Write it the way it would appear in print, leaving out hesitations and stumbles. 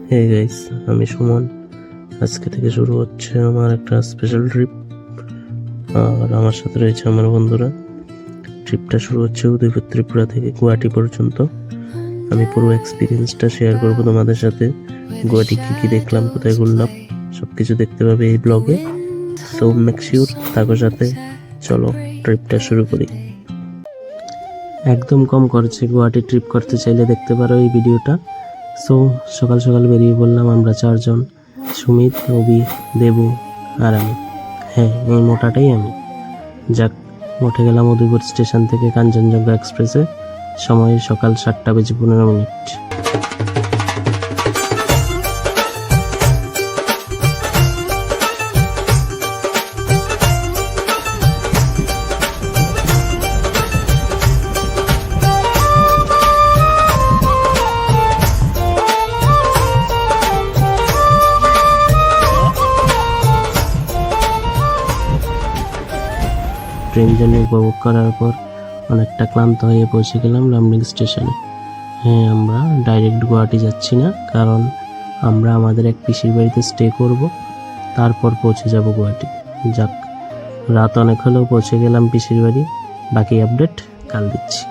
Hey guys, আমি সুমন। আজকে থেকে শুরু হচ্ছে আমার একটা স্পেশাল ট্রিপ, আর আমার সাথে রয়েছে আমার বন্ধুরা। ট্রিপটা শুরু হচ্ছে উদয়পুর ত্রিপুরা থেকে গুয়াহাটি পর্যন্ত। আমি পুরো এক্সপিরিয়েন্সটা শেয়ার করবো তোমাদের সাথে। গুয়াহাটি কী কী দেখলাম, কোথায় ঘুরলাম, সব কিছু দেখতে পাবে এই ব্লগে। সো মেক শিওর থাকো সাথে। চলো ট্রিপটা শুরু করি। একদম কম খরচে গুয়াহাটি ট্রিপ করতে চাইলে দেখতে পারো এই ভিডিওটা। সো সকাল সকাল বেরিয়ে পড়লাম আমরা চারজন, সুমিত, অভি, দেবু আর আমি। হ্যাঁ, এই মোটাটাই আমি। যাক, উঠে গেলাম উদয়পুর স্টেশন থেকে কাঞ্চনজঙ্ঘা এক্সপ্রেসে। সময় সকাল 7:15। ট্রেন জার্নি উপভোগ করার পর অনেকটা ক্লান্ত হয়ে পৌঁছে গেলাম লামডিং স্টেশনে। হ্যাঁ, আমরা ডাইরেক্ট গুয়াহাটি যাচ্ছি না, কারণ আমরা আমাদের এক পিসির বাড়িতে স্টে করব, তারপর পৌঁছে যাব গুয়াহাটি। যাক, রাত অনেক হলেও পৌঁছে গেলাম পিসির বাড়ি। বাকি আপডেট কাল দিচ্ছি।